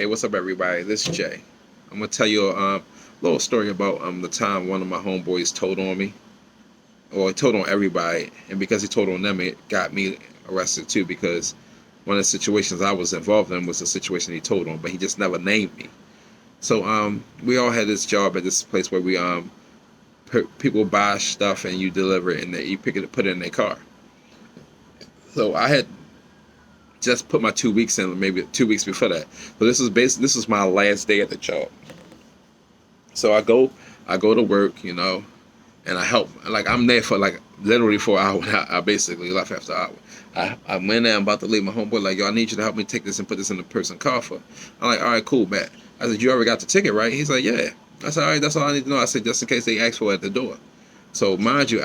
Hey, what's up, everybody? This is Jay. I'm gonna tell you a little story about the time one of my homeboys told on me. Well, he told on everybody, and because he told on them, it got me arrested too. Because one of the situations I was involved in was a situation he told on, but he just never named me. So we all had this job at this place where we people buy stuff and you deliver it, and you pick it, put it in their car. So I had just put my 2 weeks in, maybe 2 weeks before that. So this was my last day at the job. So I go to work, and I help. Like I'm there for like literally for an hour. I basically left after an hour. I went there. I'm about to leave. My homeboy like, yo, I need you to help me take this and put this in the person's car for. I'm like, all right, cool, man. I said, you already got the ticket, right? He's like, yeah. I said, all right, that's all I need to know. I said, just in case they ask for it at the door. So mind you,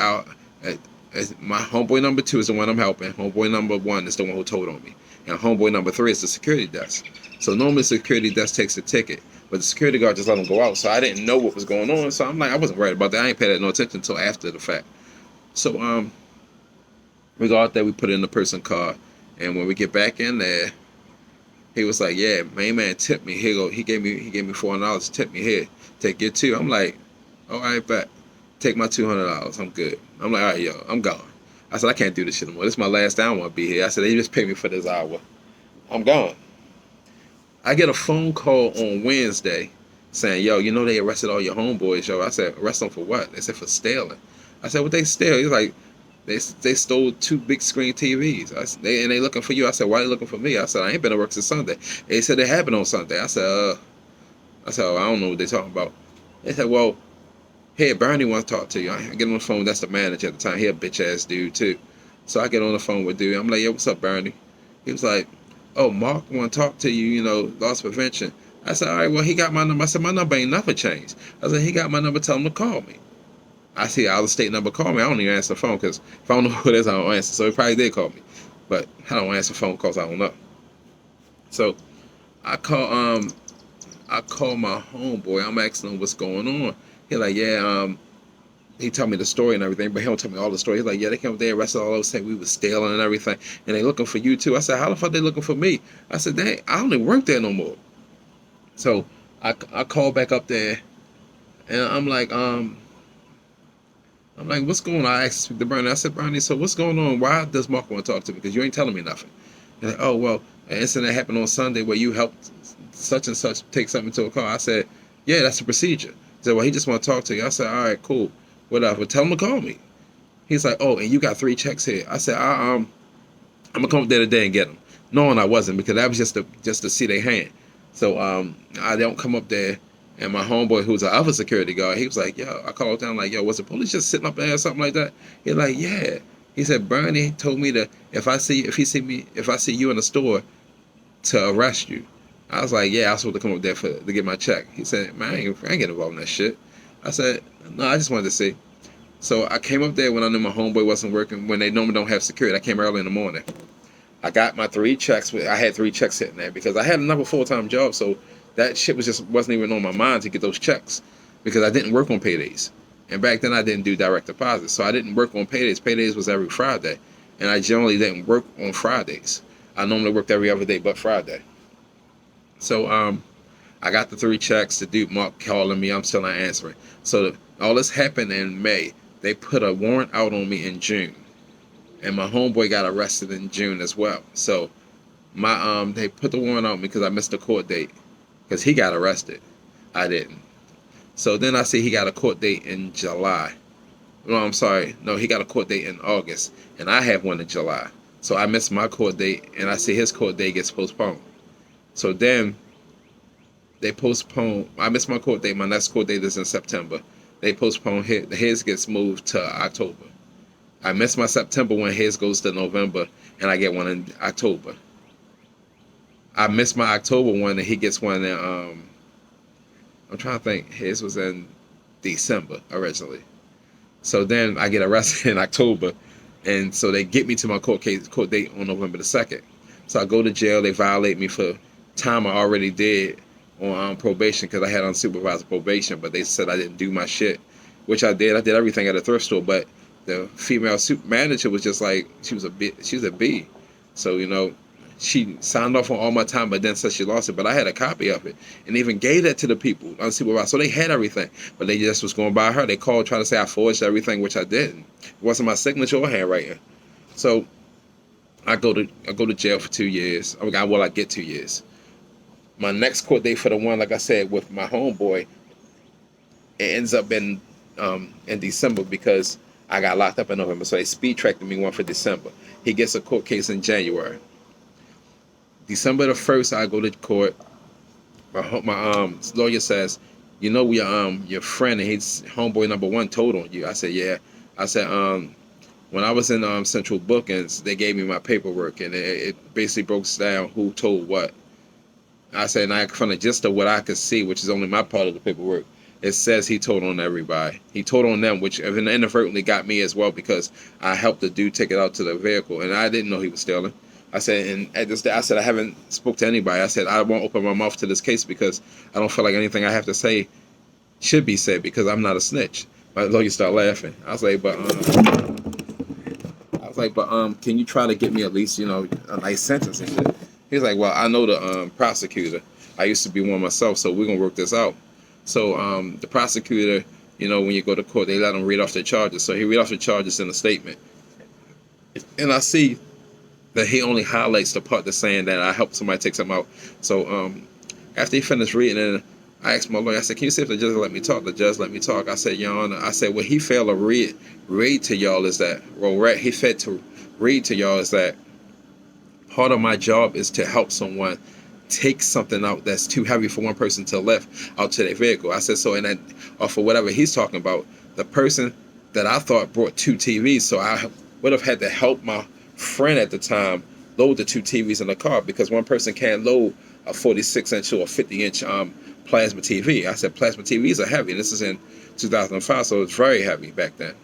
my homeboy number 2 is the one I'm helping. Homeboy number 1 is the one who told on me, and homeboy number 3 is the security desk. So normally the security desk takes the ticket, but the security guard just let him go out. So I didn't know what was going on. So I'm like, I wasn't worried about that. I ain't paid that no attention until after the fact. So we go out there, we put it in the person's car, and when we get back in there, he was like, yeah, main man tipped me. Here go. He gave me $400. Tip me here. Take your 2. I'm like, all right, bet. Take my $200. I'm good. I'm like, all right, yo, I'm gone. I said, I can't do this shit anymore. This is my last day. I don't want to be here. I said, they just paid me for this hour. I'm gone. I get a phone call on Wednesday saying, yo, they arrested all your homeboys, yo. I said, arrest them for what? They said, for stealing. I said, what they steal? He's like, they stole 2 big screen TVs. They looking for you. I said, why they looking for me? I said, I ain't been to work since Sunday. They said it happened on Sunday. I said, oh, I don't know what they talking about. They said, well, hey, Bernie wants to talk to you. I get on the phone. That's the manager at the time. He a bitch ass dude too. So I get on the phone with dude. I'm like, yo, what's up, Bernie? He was like, oh, Mark want to talk to you. Loss prevention. I said, all right, well, he got my number. I said, my number ain't never changed. I said, he got my number. Tell him to call me. I see out of state number. Call me. I don't even answer the phone because if I don't know who it is, I don't answer. So he probably did call me, but I don't answer phone calls. I don't know. So I call my homeboy. I'm asking him what's going on. He like, yeah, he told me the story and everything, but he don't tell me all the story. He's like, yeah, they came up there, arrested all those, saying we was stealing and everything, and they looking for you too. I said, how the fuck they looking for me? I said, dang, I don't even work there no more. So I call back up there, and I'm like, what's going on? I asked the Bernie. I said, Bernie, so what's going on? Why does Mark want to talk to me? Because you ain't telling me nothing. He's like, oh, well, an incident happened on Sunday where you helped such and such take something to a car. I said, yeah, that's the procedure. He said, well, he just want to talk to you. I said, all right, cool. Whatever. Tell him to call me. He's like, oh, and you got 3 checks here. I said, I'm going to come up there today and get them. Knowing I wasn't, because that was just to see their hand. So I don't come up there. And my homeboy, who's the other security guard, he was like, yo, I called down like, yo, was the police just sitting up there or something like that? He's like, yeah. He said, Bernie told me that if I see you in the store, to arrest you. I was like, yeah, I was supposed to come up there to get my check. He said, man, I ain't getting involved in that shit. I said, no, I just wanted to see. So I came up there when I knew my homeboy wasn't working, when they normally don't have security. I came early in the morning. I got my 3 checks. I had 3 checks sitting there because I had another full-time job, so that shit wasn't even on my mind to get those checks because I didn't work on paydays. And back then I didn't do direct deposits, so I didn't work on paydays. Paydays was every Friday, and I generally didn't work on Fridays. I normally worked every other day but Friday. So I got the 3 checks. The dude Mark calling me. I'm still not answering. So all this happened in May. They put a warrant out on me in June, and my homeboy got arrested in June as well. So they put the warrant on me because I missed the court date because he got arrested. I didn't. So then I see he got a court date in July. No, I'm sorry. No, he got a court date in August, and I have one in July. So I missed my court date, and I see his court date gets postponed. So then they postpone. I missed my court date. My next court date is in September. They postpone his gets moved to October. I missed my September one. His goes to November, and I get one in October. I missed my October one, and he gets one in. I'm trying to think. His was in December originally. So then I get arrested in October, and so they get me to my court date on November the 2nd. So I go to jail. They violate me for time I already did on probation because I had unsupervised probation, but they said I didn't do my shit, which I did. I did everything at a thrift store, but the female super manager was just like she was a B. So she signed off on all my time, but then said she lost it. But I had a copy of it and even gave that to the people unsupervised. So they had everything, but they just was going by her. They called trying to say I forged everything, which I didn't. It wasn't my signature or handwriting. So I go to jail for 2 years. I get 2 years. My next court date for the one, like I said, with my homeboy, it ends up in December because I got locked up in November. So they speed tracked me one for December. He gets a court case in January. December the 1st, I go to court. My lawyer says, you know, your friend and his homeboy number one told on you. I said, yeah. I said, when I was in Central Bookings, they gave me my paperwork, and it basically broke down who told what. I said, and I from the gist of what I could see, which is only my part of the paperwork, it says he told on everybody. He told on them, which inadvertently got me as well because I helped the dude take it out to the vehicle, and I didn't know he was stealing. I said, and at this day, I said, I haven't spoke to anybody. I said, I won't open my mouth to this case because I don't feel like anything I have to say should be said because I'm not a snitch. My lawyer started laughing. I was like, can you try to get me at least, you know, a nice sentence and shit? He's like, well, I know the prosecutor. I used to be one myself, so we're gonna work this out. So the prosecutor, you know, when you go to court, they let him read off the charges. So he read off the charges in a statement, and I see that he only highlights the part that's saying that I helped somebody take something out. So after he finished reading it, I asked my lawyer, I said, can you see if the judge will let me talk? The judge let me talk. I said, Your Honor, I said, what he failed to read to y'all is that, he failed to read to y'all is that part of my job is to help someone take something out that's too heavy for one person to lift out to their vehicle. I said, so in that, or for whatever he's talking about, the person that I thought brought 2 TVs, so I would have had to help my friend at the time load the 2 TVs in the car because one person can't load a 46-inch or a 50-inch plasma TV. I said, plasma TVs are heavy. This is in 2005, so it's very heavy back then.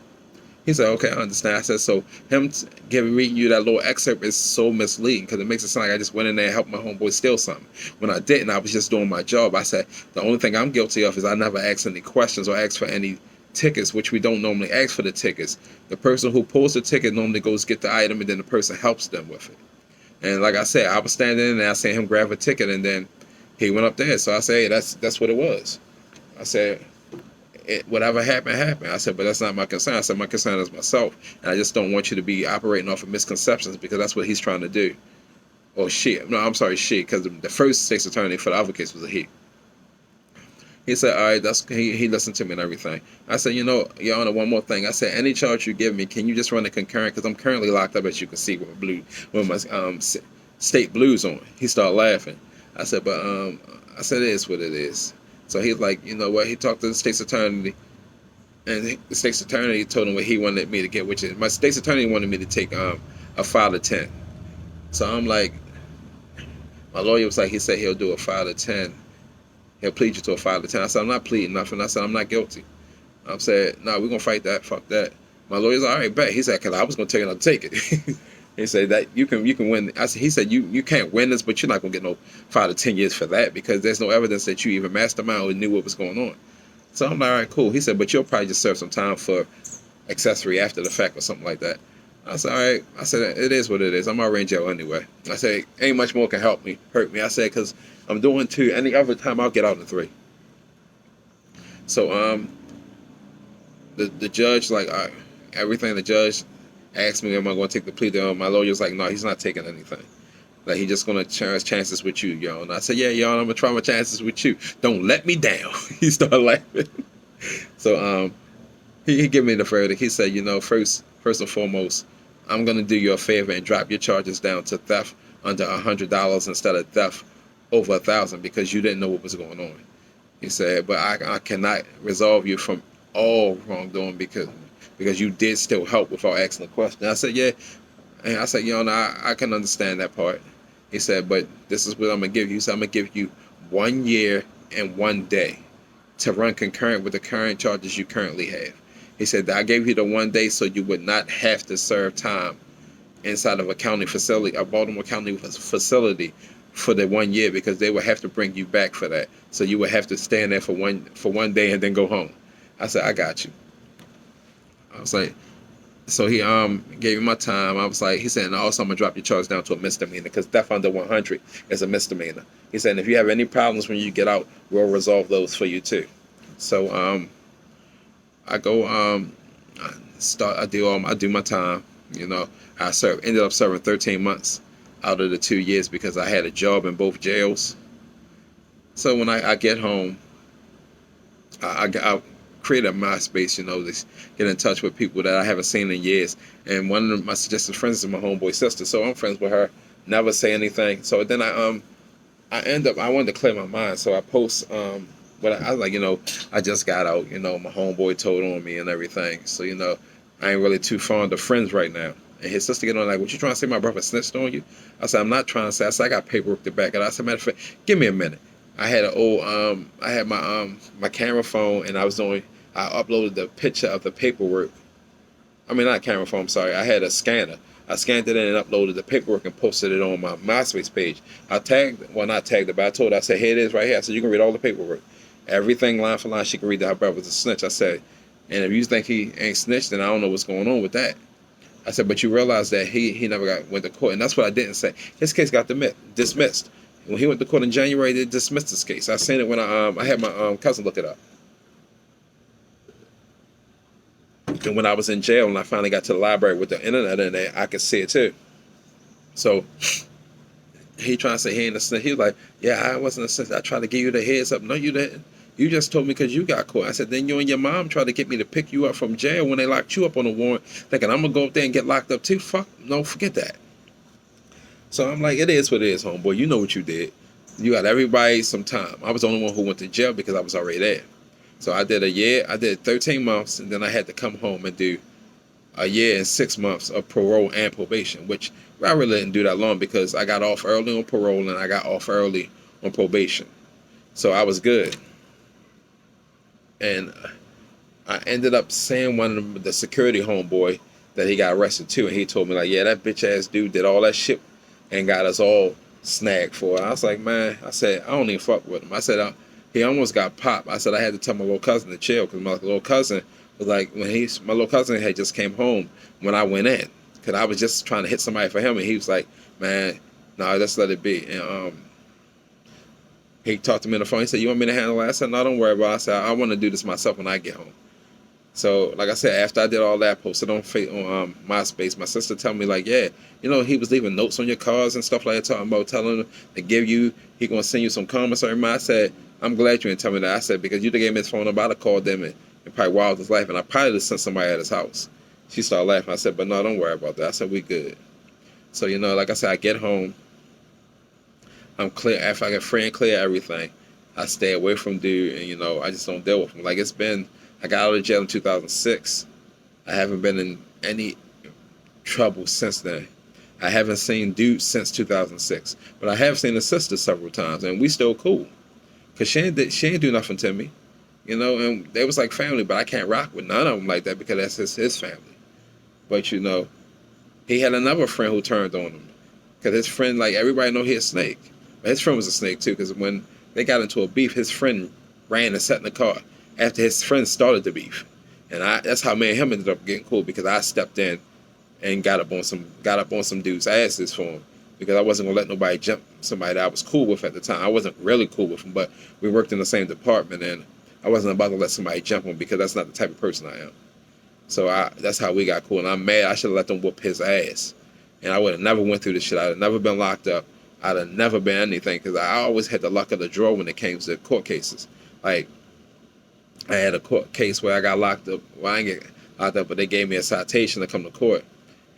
He said, okay, I understand. I said, so him reading you that little excerpt is so misleading because it makes it sound like I just went in there and helped my homeboy steal something. When I didn't, I was just doing my job. I said, the only thing I'm guilty of is I never asked any questions or asked for any tickets, which we don't normally ask for the tickets. The person who pulls the ticket normally goes get the item, and then the person helps them with it. And like I said, I was standing in there, I seen him grab a ticket, and then he went up there. So I said, hey, that's what it was. I said, whatever happened, happened. I said, but that's not my concern. I said, my concern is myself, and I just don't want you to be operating off of misconceptions because that's what he's trying to do. Or she. No, I'm sorry, she, because the first state's attorney for the other case was a he. He said, all right, he listened to me and everything. I said, you know, Your Honor, one more thing. I said, any charge you give me, can you just run the concurrent? Because I'm currently locked up, as you can see, with my state blues on. He started laughing. I said, but I said, it is what it is. So he's like, you know what? He talked to the state's attorney, and the state's attorney told him what he wanted me to get, which is my state's attorney wanted me to take a 5 to 10. So I'm like, my lawyer was like, he said he'll do a 5 to 10. He'll plead you to a 5 to 10. I said, I'm not pleading nothing. I said, I'm not guilty. I said, no, we're going to fight that. Fuck that. My lawyer's like, all right, bet. He said, because I was going to take it, I'll take it. He said that you can win. He said, you can't win this, but you're not going to get no 5 to 10 years for that because there's no evidence that you even mastermind or knew what was going on. So I'm like, all right, cool. He said, but you'll probably just serve some time for accessory after the fact or something like that. I said, all right. I said, it is what it is. I'm already in jail anyway. I said, ain't much more can hurt me. I said, because I'm doing 2. Any other time, I'll get out in 3. So the judge, like, everything the judge asked me, am I going to take the plea deal? My lawyer's like, no, he's not taking anything. Like, he's just going to try his chances with you, yo. And I said, yeah, yo, I'm going to try my chances with you. Don't let me down. He started laughing. So he gave me the verdict. He said, you know, first and foremost, I'm going to do you a favor and drop your charges down to theft under $100 instead of theft over $1,000 because you didn't know what was going on. He said, but I cannot resolve you from all wrongdoing because you did still help without asking a question. I said, yeah. And I said, you know, I can understand that part. He said, but this is what I'm going to give you. He said, I'm going to give you 1 year and 1 day to run concurrent with the current charges you currently have. He said, I gave you the 1 day so you would not have to serve time inside of a county facility, a Baltimore County facility for the 1 year because they would have to bring you back for that. So you would have to stand there for one day and then go home. I said, I got you. I was like, So he gave me my time. I was like, he said, and also I'm gonna drop your charge down to a misdemeanor because theft under 100 is a misdemeanor. He said, and if you have any problems when you get out, we'll resolve those for you too. So I go I do my time. You know, ended up serving 13 months out of the 2 years because I had a job in both jails. So when I get home, I create a MySpace, you know, to get in touch with people that I haven't seen in years. And one of my suggested friends is my homeboy sister, so I'm friends with her. Never say anything. So then I wanted to clear my mind, so I post what I was like, you know, I just got out, you know, my homeboy told on me and everything. So you know, I ain't really too fond of friends right now. And his sister get on like, what you trying to say? My brother snitched on you? I said, I'm not trying to say. I said, I got paperwork to back it. I said, matter of fact, give me a minute. I had an old I had my camera phone and I uploaded the picture of the paperwork. I mean, not camera phone, I'm sorry. I had a scanner. I scanned it in and uploaded the paperwork and posted it on my MySpace page. Not tagged it, but I told her, I said, here it is right here. I said, you can read all the paperwork. Everything line for line, she can read that her brother was a snitch. I said, and if you think he ain't snitched, then I don't know what's going on with that. I said, but you realize that he never went to court. And that's what I didn't say. His case got dismissed. When he went to court in January, they dismissed his case. I seen it when I had my cousin look it up. And when I was in jail and I finally got to the library with the internet in there, I could see it too. So he trying to say he ain't a snitch. He was like, yeah, I wasn't a snitch. I tried to give you the heads up. No, you didn't. You just told me because you got caught. I said, then you and your mom tried to get me to pick you up from jail when they locked you up on a warrant, thinking I'm going to go up there and get locked up too. Fuck, no, forget that. So I'm like, it is what it is, homeboy. You know what you did. You got everybody some time. I was the only one who went to jail because I was already there. So I did a year. I did 13 months, and then I had to come home and do a year and 6 months of parole and probation, which I really didn't do that long because I got off early on parole and I got off early on probation. So I was good. And I ended up seeing one of the security homeboy that he got arrested too, and he told me like, yeah, that bitch ass dude did all that shit and got us all snagged for it. I was like, man, I said, I don't even fuck with him. I said, he almost got popped. I said, I had to tell my little cousin to chill because my little cousin was like, my little cousin had just came home when I went in because I was just trying to hit somebody for him, and he was like, man, no, let's let it be. And he talked to me on the phone. He said, you want me to handle that? I said, no, don't worry about it. I said, I want to do this myself when I get home. So, like I said, after I did all that, posted on MySpace, my sister told me, like, yeah, you know, he was leaving notes on your cars and stuff like that, talking about telling him to give you, he going to send you some comments or anything. I said, I'm glad you didn't tell me that. I said, because you gave me his phone number, I'd have called them and probably wilded his life, and I probably just sent somebody at his house. She started laughing. I said, but no, don't worry about that. I said, we good. So, you know, like I said, I get home. I'm clear. After I get free and clear everything, I stay away from dude, and, you know, I just don't deal with him. Like, I got out of jail in 2006. I haven't been in any trouble since then. I haven't seen dude since 2006. But I have seen his sister several times, and we still cool. Because she ain't do nothing to me. You know, and they was like family, but I can't rock with none of them like that because that's his family. But, you know, he had another friend who turned on him. Because his friend, like, everybody know he a snake. But his friend was a snake, too, because when they got into a beef, his friend ran and sat in the car after his friend started the beef. And that's how me and him ended up getting cool, because I stepped in and got up on some dude's asses for him, because I wasn't gonna let nobody jump somebody that I was cool with at the time. I wasn't really cool with him, but we worked in the same department, and I wasn't about to let somebody jump him because that's not the type of person I am. So that's how we got cool, and I'm mad. I should have let them whoop his ass, and I would have never went through this shit. I'd have never been locked up. I'd have never been anything, because I always had the luck of the draw when it came to court cases. Like, I had a court case where I got locked up. Well, I didn't get locked up, but they gave me a citation to come to court.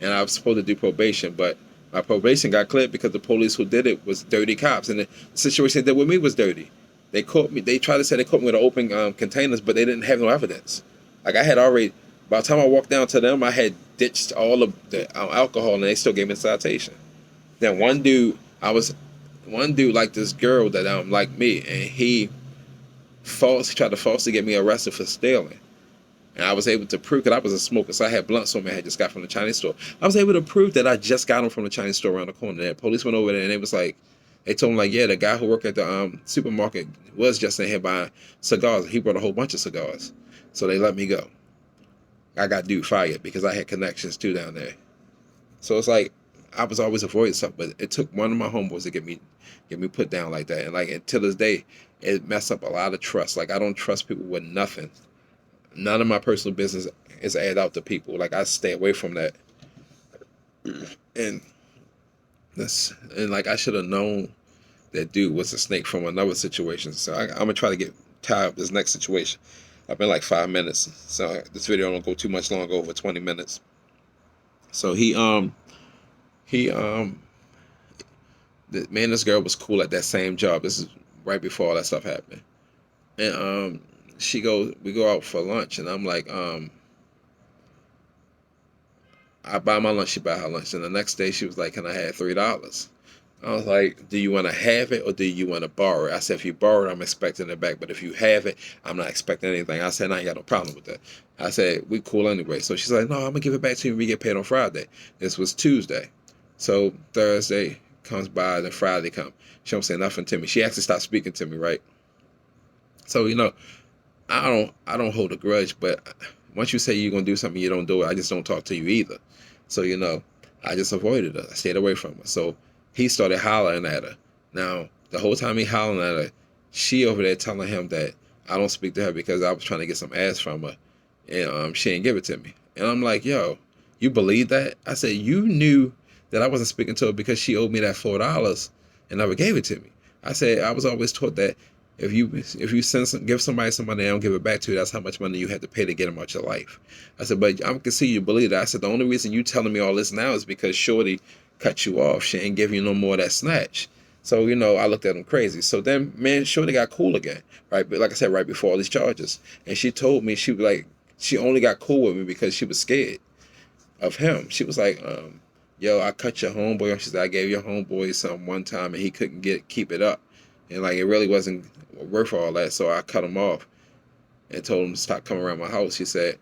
And I was supposed to do probation, but my probation got cleared because the police who did it was dirty cops. And the situation they did with me was dirty. They caught me. They tried to say they caught me with open containers, but they didn't have no evidence. Like, I had already, by the time I walked down to them, I had ditched all of the alcohol, and they still gave me a citation. Then one dude like this girl that like me, and he tried to falsely get me arrested for stealing. And I was able to prove, because I was a smoker, so I had blunts on me I had just got from the Chinese store. I was able to prove that I just got them from the Chinese store around the corner. The police went over there, and they told me, like, yeah, the guy who worked at the supermarket was just in here buying cigars. He brought a whole bunch of cigars. So they let me go. I got dude fired because I had connections too down there. So it's like I was always avoiding stuff, but it took one of my homeboys to get me put down like that. And like until this day, it messed up a lot of trust. Like I don't trust people with nothing. None of my personal business is aired out to people. Like I stay away from that. And and like I should have known that dude was a snake from another situation. So I'm gonna try to get tired of this next situation. I've been like 5 minutes, so this video don't go too much longer, over 20 minutes. So he me and this girl was cool at that same job. This is right before all that stuff happened. And we go out for lunch, and I'm like, I buy my lunch, she buy her lunch, and the next day she was like, "Can I have $3?" I was like, "Do you want to have it or do you want to borrow it?" I said, "If you borrow it, I'm expecting it back, but if you have it, I'm not expecting anything." I said, "I ain't got no problem with that." I said, "We cool anyway." So she's like, "No, I'm gonna give it back to you when we get paid on Friday." This was Tuesday, so Thursday comes by, then Friday comes. She don't say nothing to me. She actually stopped speaking to me, right? So I don't hold a grudge, but once you say you're gonna do something, you don't do it. I just don't talk to you either. So I just avoided her. I stayed away from her. So he started hollering at her. Now the whole time he hollering at her, she over there telling him that I don't speak to her because I was trying to get some ass from her, and she didn't give it to me. And I'm like, yo, you believe that? I said, you knew that I wasn't speaking to her because she owed me that $4 and never gave it to me. I said I was always taught that if you give somebody some money and don't give it back to you, that's how much money you had to pay to get them out your life. I said, but I can see you believe that. I said the only reason you telling me all this now is because Shorty cut you off. She ain't give you no more of that snatch. So I looked at him crazy. So then, man, Shorty got cool again, right? But like I said, right before all these charges, and she told me she only got cool with me because she was scared of him. She was like, yo, I cut your homeboy off. She said, I gave your homeboy something one time and he couldn't keep it up. And like it really wasn't worth all that, so I cut him off and told him to stop coming around my house. She said,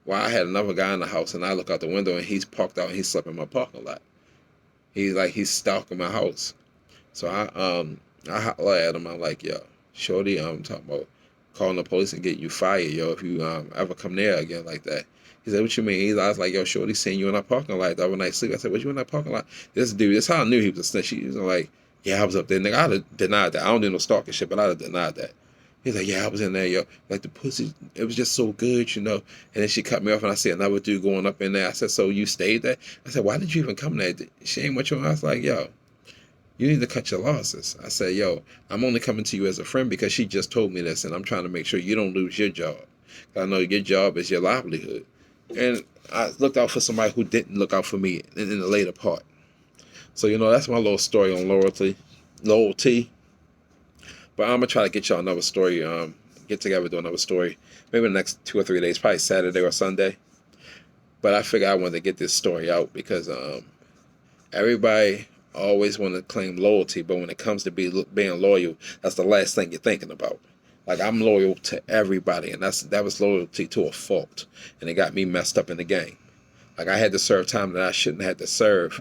well, I had another guy in the house and I look out the window and he's parked out and he slept in my parking lot. He's stalking my house. So I holler at him. I'm like, yo, Shorty, I'm talking about calling the police and getting you fired, yo, if you ever come there again like that. He said, what you mean? I was like, yo, Shorty seen you in our parking lot the other night sleep. I said, what, you in that parking lot? This dude, that's how I knew he was a snitch. He was like, yeah, I was up there. Nigga, I'd have denied that. I don't do no stalking shit, but I'd have denied that. He's like, yeah, I was in there, yo. Like, the pussy, it was just so good, And then she cut me off, and I see another dude going up in there. I said, so you stayed there? I said, why did you even come there? She ain't what you want. I was like, yo, you need to cut your losses. I said, yo, I'm only coming to you as a friend because she just told me this, and I'm trying to make sure you don't lose your job. I know your job is your livelihood. And I looked out for somebody who didn't look out for me in the later part. So, that's my little story on loyalty. But I'm going to try to get y'all another story, get together, do another story, maybe in the next 2 or 3 days, probably Saturday or Sunday. But I figured I wanted to get this story out because everybody always want to claim loyalty, but when it comes to being loyal, that's the last thing you're thinking about. Like, I'm loyal to everybody, and that was loyalty to a fault, and it got me messed up in the game. Like, I had to serve time that I shouldn't have to serve,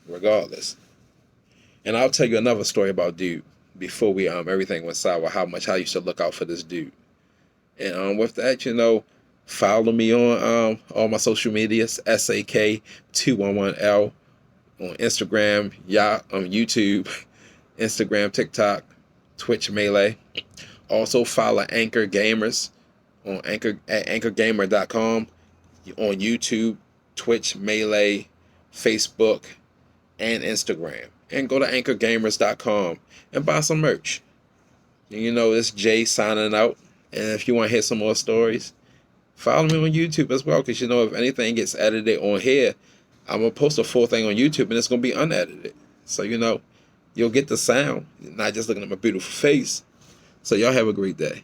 regardless. And I'll tell you another story about dude before we everything went sour. How much I used to look out for this dude. And with that, follow me on all my social medias, SAK211L on Instagram, on YouTube, Instagram, TikTok, Twitch, Melee. Also follow Anchor Gamers on anchorgamer.com, on YouTube, Twitch, Melee, Facebook, and Instagram. And go to anchorgamers.com and buy some merch. And it's Jay signing out. And if you want to hear some more stories, follow me on YouTube as well. Because if anything gets edited on here, I'm going to post a full thing on YouTube and it's going to be unedited. So, you'll get the sound, not just looking at my beautiful face. So y'all have a great day.